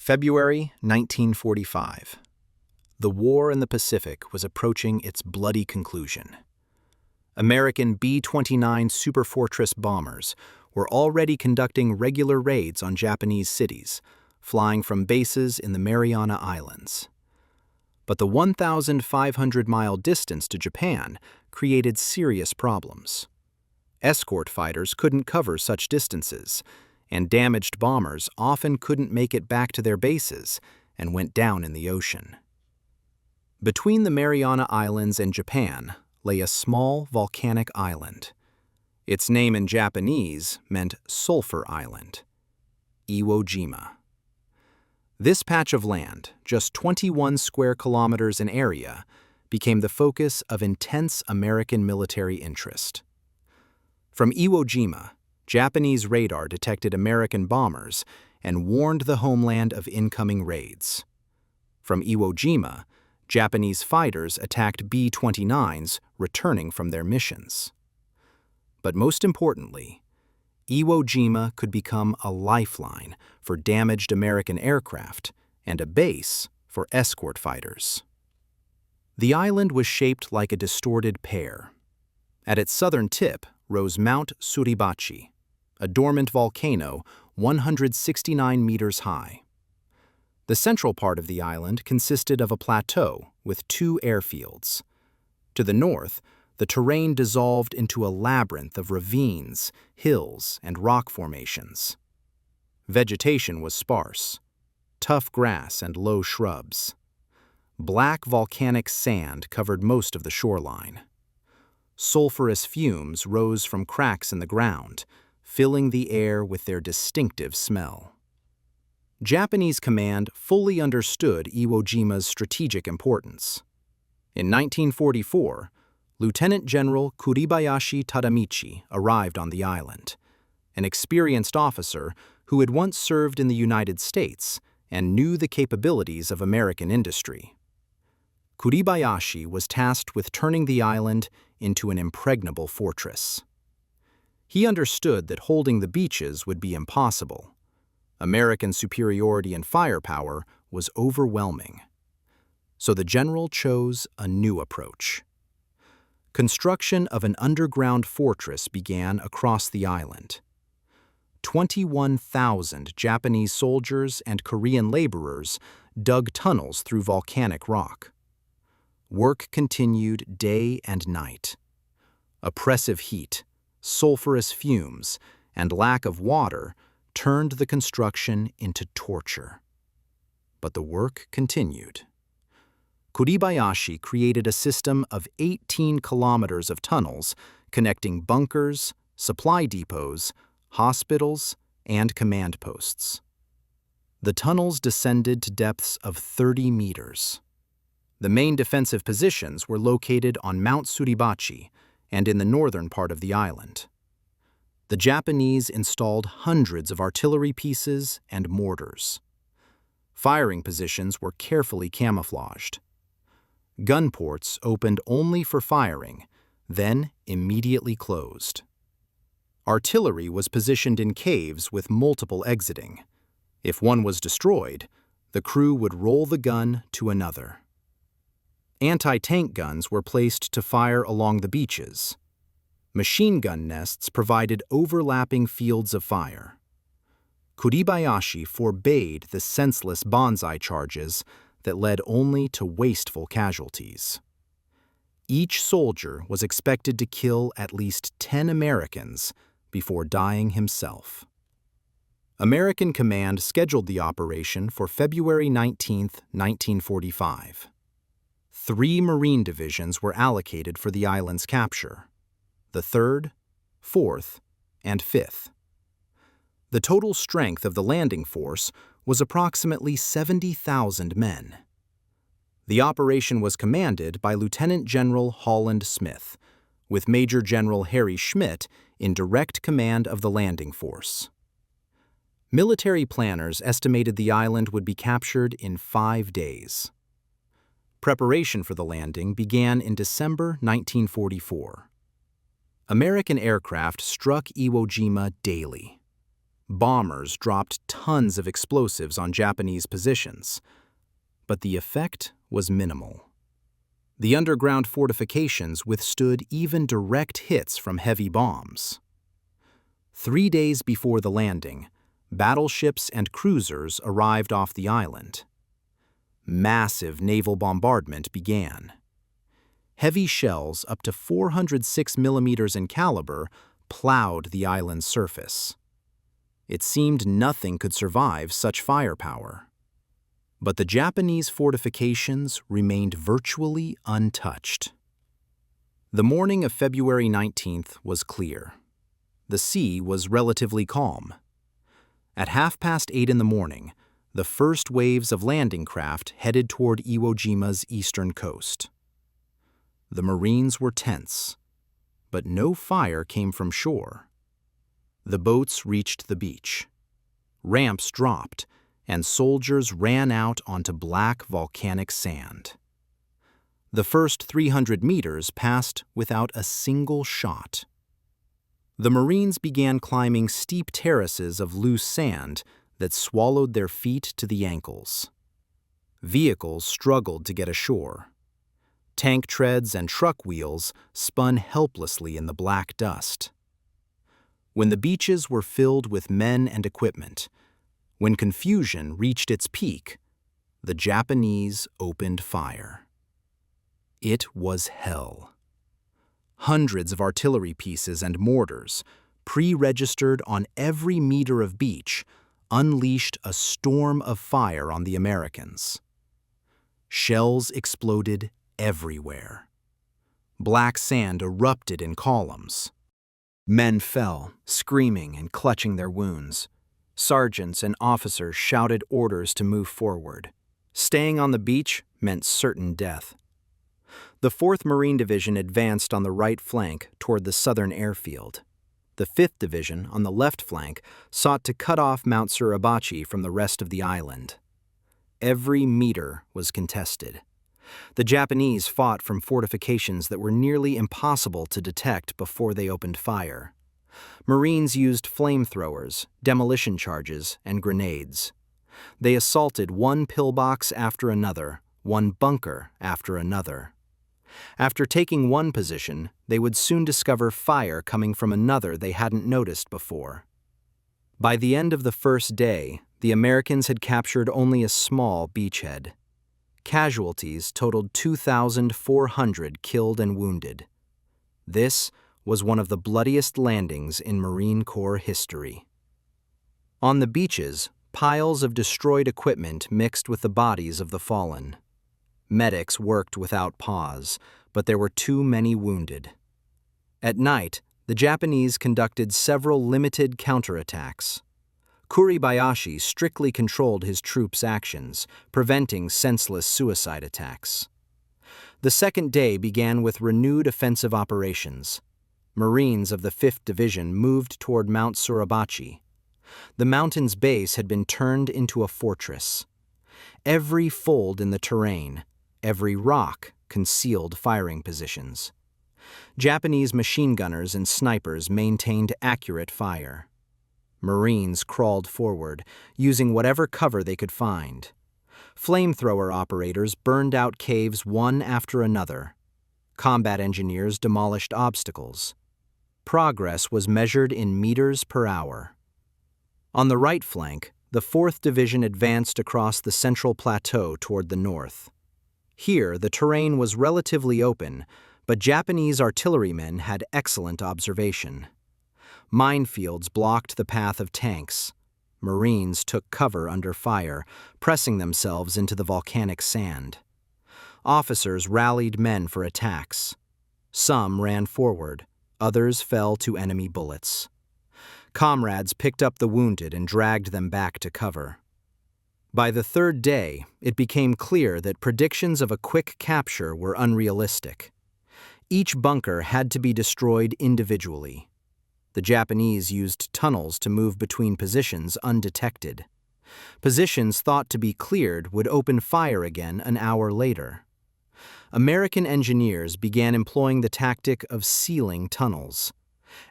February 1945. The war in the Pacific was approaching its bloody conclusion. American B-29 Superfortress bombers were already conducting regular raids on Japanese cities, flying from bases in the Mariana Islands. But the 1,500-mile distance to Japan created serious problems. Escort fighters couldn't cover such distances, and damaged bombers often couldn't make it back to their bases and went down in the ocean. Between the Mariana Islands and Japan lay a small volcanic island. Its name in Japanese meant Sulphur Island, Iwo Jima. This patch of land, just 21 square kilometers in area, became the focus of intense American military interest. From Iwo Jima, Japanese radar detected American bombers and warned the homeland of incoming raids. From Iwo Jima, Japanese fighters attacked B-29s returning from their missions. But most importantly, Iwo Jima could become a lifeline for damaged American aircraft and a base for escort fighters. The island was shaped like a distorted pear. At its southern tip rose Mount Suribachi, a dormant volcano 169 meters high. The central part of the island consisted of a plateau with two airfields. To the north, the terrain dissolved into a labyrinth of ravines, hills, and rock formations. Vegetation was sparse, tough grass and low shrubs. Black volcanic sand covered most of the shoreline. Sulphurous fumes rose from cracks in the ground, filling the air with their distinctive smell. Japanese command fully understood Iwo Jima's strategic importance. In 1944, Lieutenant General Kuribayashi Tadamichi arrived on the island, an experienced officer who had once served in the United States and knew the capabilities of American industry. Kuribayashi was tasked with turning the island into an impregnable fortress. He understood that holding the beaches would be impossible. American superiority in firepower was overwhelming. So the general chose a new approach. Construction of an underground fortress began across the island. 21,000 Japanese soldiers and Korean laborers dug tunnels through volcanic rock. Work continued day and night. Oppressive heat, sulphurous fumes, and lack of water turned the construction into torture. But the work continued. Kuribayashi created a system of 18 kilometers of tunnels connecting bunkers, supply depots, hospitals, and command posts. The tunnels descended to depths of 30 meters. The main defensive positions were located on Mount Suribachi and in the northern part of the island. The Japanese installed hundreds of artillery pieces and mortars. Firing positions were carefully camouflaged. Gun ports opened only for firing, then immediately closed. Artillery was positioned in caves with multiple exiting. If one was destroyed, the crew would roll the gun to another. Anti-tank guns were placed to fire along the beaches. Machine gun nests provided overlapping fields of fire. Kuribayashi forbade the senseless banzai charges that led only to wasteful casualties. Each soldier was expected to kill at least 10 Americans before dying himself. American command scheduled the operation for February 19, 1945. 3 Marine divisions were allocated for the island's capture: the 3rd, 4th, and 5th. The total strength of the landing force was approximately 70,000 men. The operation was commanded by Lieutenant General Holland Smith, with Major General Harry Schmidt in direct command of the landing force. Military planners estimated the island would be captured in 5 days. Preparation for the landing began in December 1944. American aircraft struck Iwo Jima daily. Bombers dropped tons of explosives on Japanese positions, but the effect was minimal. The underground fortifications withstood even direct hits from heavy bombs. 3 days before the landing, battleships and cruisers arrived off the island. Massive naval bombardment began. Heavy shells up to 406 millimeters in caliber plowed the island's surface. It seemed nothing could survive such firepower. But the Japanese fortifications remained virtually untouched. The morning of February 19th was clear. The sea was relatively calm. At 8:30 in the morning, the first waves of landing craft headed toward Iwo Jima's eastern coast. The Marines were tense, but no fire came from shore. The boats reached the beach. Ramps dropped, and soldiers ran out onto black volcanic sand. The first 300 meters passed without a single shot. The Marines began climbing steep terraces of loose sand that swallowed their feet to the ankles. Vehicles struggled to get ashore. Tank treads and truck wheels spun helplessly in the black dust. When the beaches were filled with men and equipment, when confusion reached its peak, the Japanese opened fire. It was hell. Hundreds of artillery pieces and mortars, pre-registered on every meter of beach, unleashed a storm of fire on the Americans. Shells exploded everywhere. Black sand erupted in columns. Men fell, screaming and clutching their wounds. Sergeants and officers shouted orders to move forward. Staying on the beach meant certain death. The 4th Marine Division advanced on the right flank toward the southern airfield. The 5th Division, on the left flank, sought to cut off Mount Suribachi from the rest of the island. Every meter was contested. The Japanese fought from fortifications that were nearly impossible to detect before they opened fire. Marines used flamethrowers, demolition charges, and grenades. They assaulted one pillbox after another, one bunker after another. After taking one position, they would soon discover fire coming from another they hadn't noticed before. By the end of the first day, the Americans had captured only a small beachhead. Casualties totaled 2,400 killed and wounded. This was one of the bloodiest landings in Marine Corps history. On the beaches, piles of destroyed equipment mixed with the bodies of the fallen. Medics worked without pause, but there were too many wounded. At night, the Japanese conducted several limited counterattacks. Kuribayashi strictly controlled his troops' actions, preventing senseless suicide attacks. The second day began with renewed offensive operations. Marines of the 5th Division moved toward Mount Suribachi. The mountain's base had been turned into a fortress. Every fold in the terrain, every rock concealed firing positions. Japanese machine gunners and snipers maintained accurate fire. Marines crawled forward, using whatever cover they could find. Flamethrower operators burned out caves one after another. Combat engineers demolished obstacles. Progress was measured in meters per hour. On the right flank, the 4th Division advanced across the central plateau toward the north. Here, the terrain was relatively open, but Japanese artillerymen had excellent observation. Minefields blocked the path of tanks. Marines took cover under fire, pressing themselves into the volcanic sand. Officers rallied men for attacks. Some ran forward, others fell to enemy bullets. Comrades picked up the wounded and dragged them back to cover. By the third day, it became clear that predictions of a quick capture were unrealistic. Each bunker had to be destroyed individually. The Japanese used tunnels to move between positions undetected. Positions thought to be cleared would open fire again an hour later. American engineers began employing the tactic of sealing tunnels.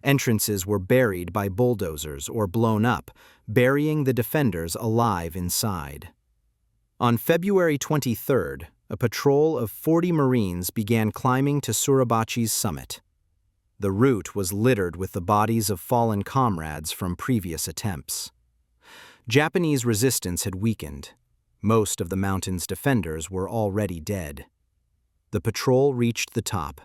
Entrances were buried by bulldozers or blown up, burying the defenders alive inside. On February 23rd, a patrol of 40 Marines began climbing to Suribachi's summit. The route was littered with the bodies of fallen comrades from previous attempts. Japanese resistance had weakened. Most of the mountain's defenders were already dead. The patrol reached the top.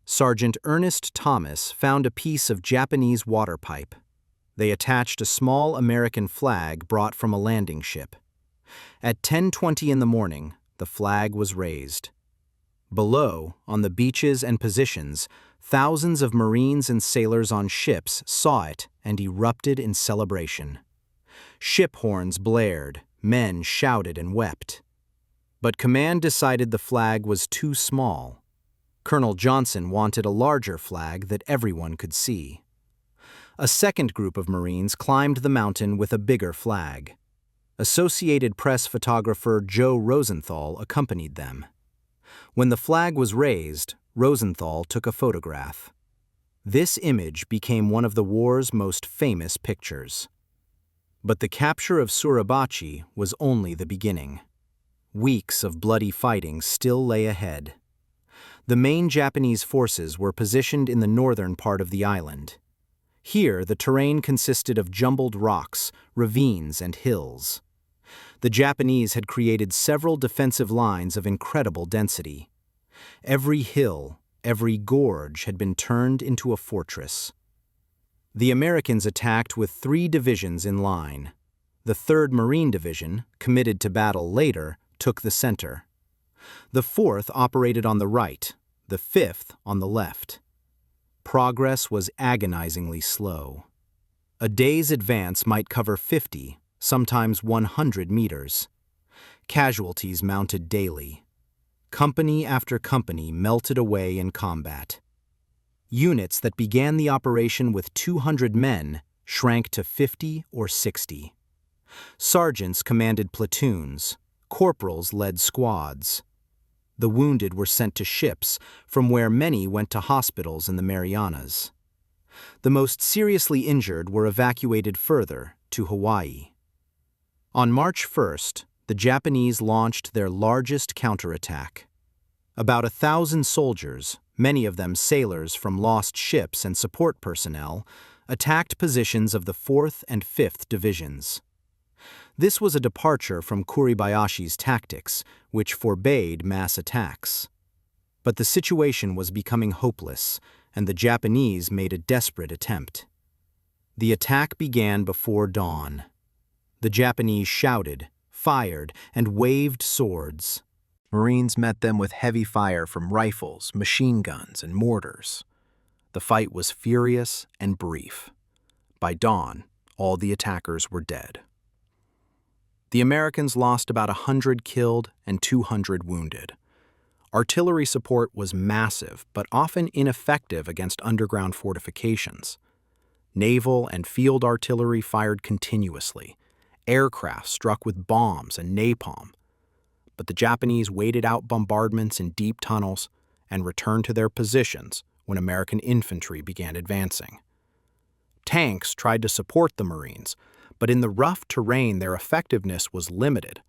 Sergeant Ernest Thomas found a piece of Japanese water pipe. They attached a small American flag brought from a landing ship. At 10:20 in the morning, the flag was raised. Below, on the beaches and positions, thousands of Marines and sailors on ships saw it and erupted in celebration. Ship horns blared, men shouted and wept. But command decided the flag was too small. Colonel Johnson wanted a larger flag that everyone could see. A second group of Marines climbed the mountain with a bigger flag. Associated Press photographer Joe Rosenthal accompanied them. When the flag was raised, Rosenthal took a photograph. This image became one of the war's most famous pictures. But the capture of Suribachi was only the beginning. Weeks of bloody fighting still lay ahead. The main Japanese forces were positioned in the northern part of the island. Here, the terrain consisted of jumbled rocks, ravines, and hills. The Japanese had created several defensive lines of incredible density. Every hill, every gorge had been turned into a fortress. The Americans attacked with 3 divisions in line. The 3rd Marine Division, committed to battle later, took the center. The 4th operated on the right, the 5th on the left. Progress was agonizingly slow. A day's advance might cover 50, sometimes 100 meters. Casualties mounted daily. Company after company melted away in combat. Units that began the operation with 200 men shrank to 50 or 60. Sergeants commanded platoons. Corporals led squads. The wounded were sent to ships, from where many went to hospitals in the Marianas. The most seriously injured were evacuated further, to Hawaii. On March 1st, the Japanese launched their largest counterattack. About 1,000 soldiers, many of them sailors from lost ships and support personnel, attacked positions of the 4th and 5th Divisions. This was a departure from Kuribayashi's tactics, which forbade mass attacks. But the situation was becoming hopeless, and the Japanese made a desperate attempt. The attack began before dawn. The Japanese shouted, fired, and waved swords. Marines met them with heavy fire from rifles, machine guns, and mortars. The fight was furious and brief. By dawn, all the attackers were dead. The Americans lost about 100 killed and 200 wounded. Artillery support was massive, but often ineffective against underground fortifications. Naval and field artillery fired continuously. Aircraft struck with bombs and napalm. But the Japanese waited out bombardments in deep tunnels and returned to their positions when American infantry began advancing. Tanks tried to support the Marines, but in the rough terrain their effectiveness was limited.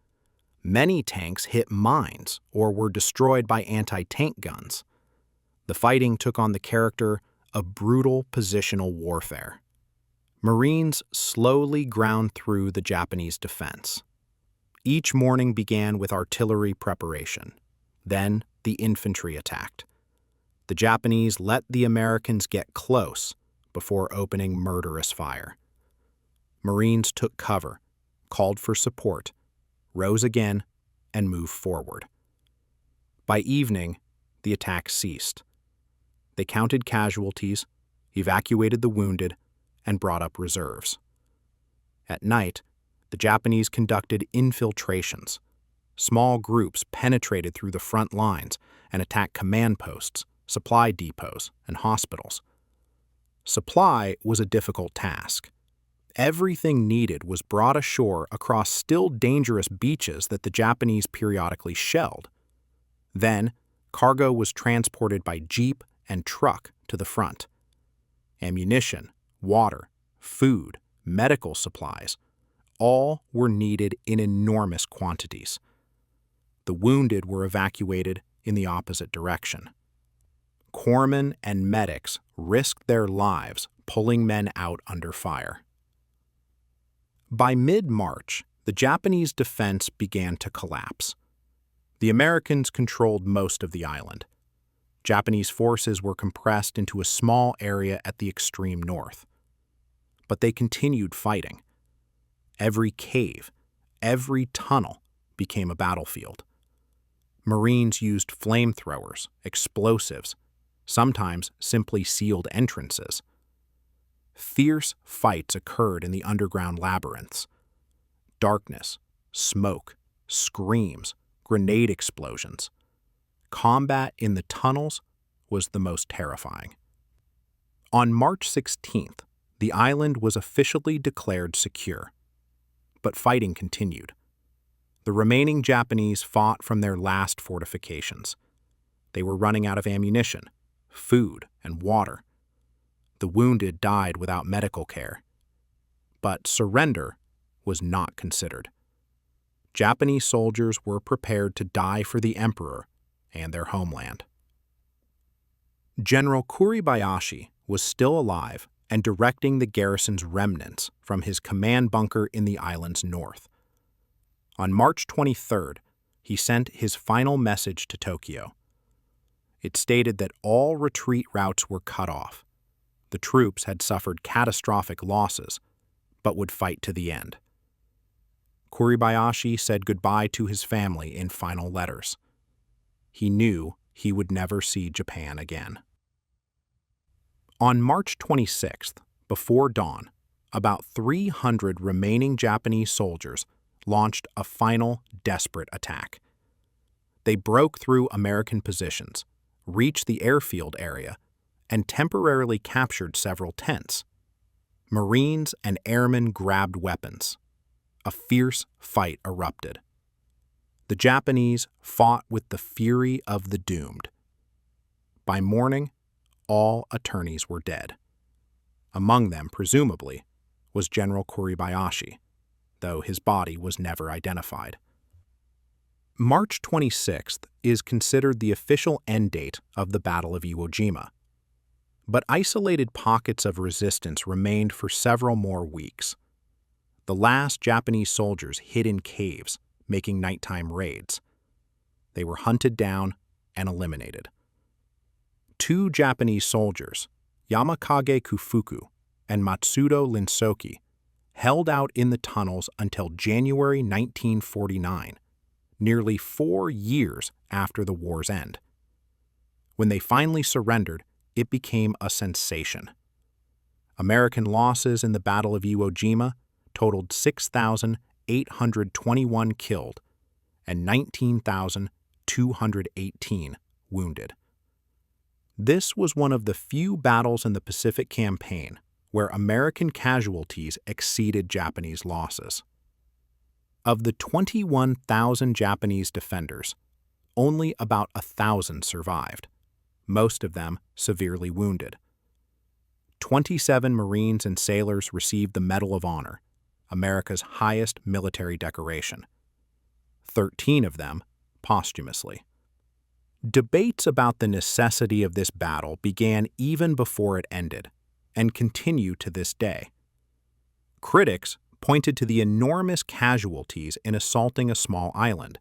Many tanks hit mines or were destroyed by anti-tank guns. The fighting took on the character of brutal positional warfare. Marines slowly ground through the Japanese defense. Each morning began with artillery preparation. Then the infantry attacked. The Japanese let the Americans get close before opening murderous fire. Marines took cover, called for support, rose again, and moved forward. By evening, the attack ceased. They counted casualties, evacuated the wounded, and brought up reserves. At night, the Japanese conducted infiltrations. Small groups penetrated through the front lines and attacked command posts, supply depots, and hospitals. Supply was a difficult task. Everything needed was brought ashore across still dangerous beaches that the Japanese periodically shelled. Then, cargo was transported by jeep and truck to the front. Ammunition, water, food, medical supplies, all were needed in enormous quantities. The wounded were evacuated in the opposite direction. Corpsmen and medics risked their lives pulling men out under fire. By mid-March, the Japanese defense began to collapse. The Americans controlled most of the island. Japanese forces were compressed into a small area at the extreme north. But they continued fighting. Every cave, every tunnel became a battlefield. Marines used flamethrowers, explosives, sometimes simply sealed entrances. Fierce fights occurred in the underground labyrinths. Darkness, smoke, screams, grenade explosions. Combat in the tunnels was the most terrifying. On March 16th, the island was officially declared secure. But fighting continued. The remaining Japanese fought from their last fortifications. They were running out of ammunition, food, and water. The wounded died without medical care. But surrender was not considered. Japanese soldiers were prepared to die for the emperor and their homeland. General Kuribayashi was still alive and directing the garrison's remnants from his command bunker in the island's north. On March 23rd, he sent his final message to Tokyo. It stated that all retreat routes were cut off. The troops had suffered catastrophic losses, but would fight to the end. Kuribayashi said goodbye to his family in final letters. He knew he would never see Japan again. On March 26th, before dawn, about 300 remaining Japanese soldiers launched a final desperate attack. They broke through American positions, reached the airfield area, and temporarily captured several tents. Marines and airmen grabbed weapons. A fierce fight erupted. The Japanese fought with the fury of the doomed. By morning, all attorneys were dead. Among them, presumably, was General Kuribayashi, though his body was never identified. March 26th is considered the official end date of the Battle of Iwo Jima, but isolated pockets of resistance remained for several more weeks. The last Japanese soldiers hid in caves, making nighttime raids. They were hunted down and eliminated. 2 Japanese soldiers, Yamakage Kufuku and Matsudo Linsoki, held out in the tunnels until January 1949, nearly 4 years after the war's end. When they finally surrendered, it became a sensation. American losses in the Battle of Iwo Jima totaled 6,821 killed and 19,218 wounded. This was one of the few battles in the Pacific Campaign where American casualties exceeded Japanese losses. Of the 21,000 Japanese defenders, only about 1,000 survived, most of them severely wounded. 27 Marines and sailors received the Medal of Honor, America's highest military decoration. 13 of them posthumously. Debates about the necessity of this battle began even before it ended, and continue to this day. Critics pointed to the enormous casualties in assaulting a small island.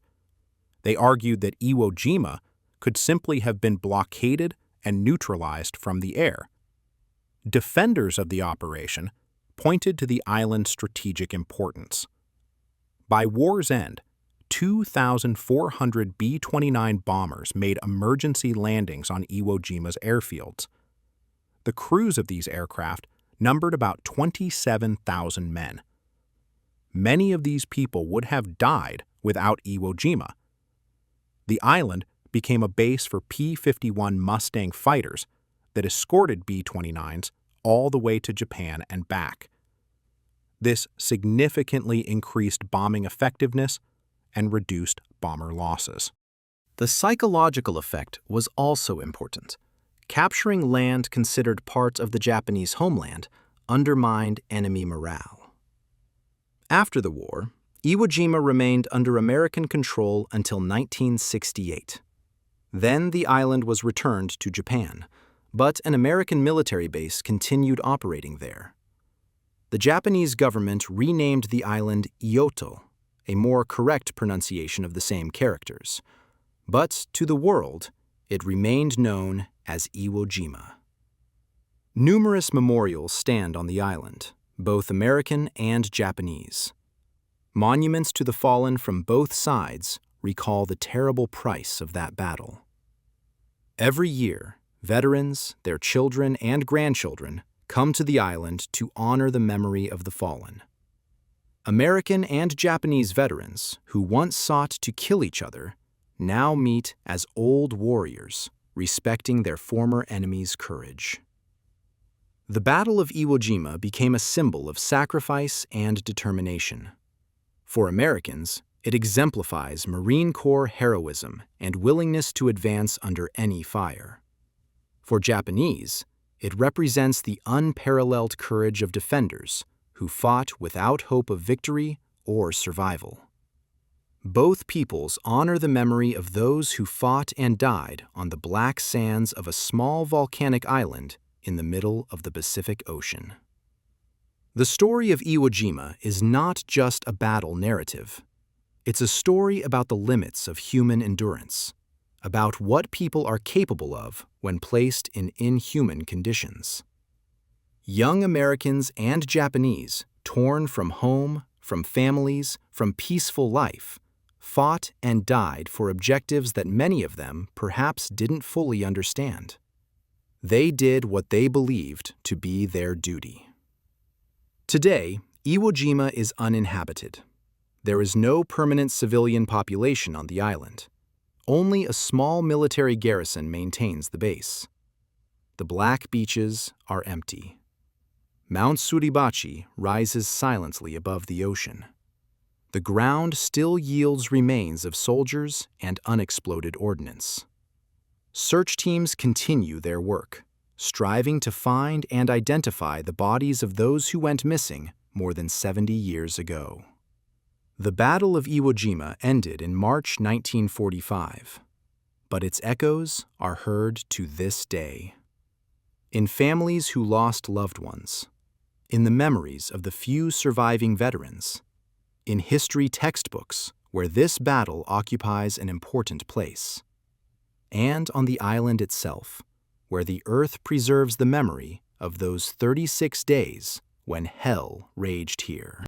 They argued that Iwo Jima could simply have been blockaded and neutralized from the air. Defenders of the operation pointed to the island's strategic importance. By war's end, 2,400 B-29 bombers made emergency landings on Iwo Jima's airfields. The crews of these aircraft numbered about 27,000 men. Many of these people would have died without Iwo Jima. The island became a base for P-51 Mustang fighters that escorted B-29s all the way to Japan and back. This significantly increased bombing effectiveness and reduced bomber losses. The psychological effect was also important. capturing land considered part of the Japanese homeland undermined enemy morale. After the war, Iwo Jima remained under American control until 1968. Then the island was returned to Japan, but an American military base continued operating there. The Japanese government renamed the island Ioto, a more correct pronunciation of the same characters. But to the world, it remained known as Iwo Jima. Numerous memorials stand on the island, both American and Japanese. Monuments to the fallen from both sides recall the terrible price of that battle. Every year, veterans, their children, and grandchildren come to the island to honor the memory of the fallen. American and Japanese veterans who once sought to kill each other now meet as old warriors, respecting their former enemies' courage. The Battle of Iwo Jima became a symbol of sacrifice and determination. For Americans, it exemplifies Marine Corps heroism and willingness to advance under any fire. For Japanese, it represents the unparalleled courage of defenders who fought without hope of victory or survival. Both peoples honor the memory of those who fought and died on the black sands of a small volcanic island in the middle of the Pacific Ocean. The story of Iwo Jima is not just a battle narrative. It's a story about the limits of human endurance, about what people are capable of when placed in inhuman conditions. Young Americans and Japanese, torn from home, from families, from peaceful life, fought and died for objectives that many of them perhaps didn't fully understand. They did what they believed to be their duty. Today, Iwo Jima is uninhabited. There is no permanent civilian population on the island. Only a small military garrison maintains the base. The black beaches are empty. Mount Suribachi rises silently above the ocean. The ground still yields remains of soldiers and unexploded ordnance. Search teams continue their work, striving to find and identify the bodies of those who went missing more than 70 years ago. The Battle of Iwo Jima ended in March 1945, but its echoes are heard to this day. In families who lost loved ones, in the memories of the few surviving veterans, in history textbooks where this battle occupies an important place, and on the island itself, where the earth preserves the memory of those 36 days when hell raged here.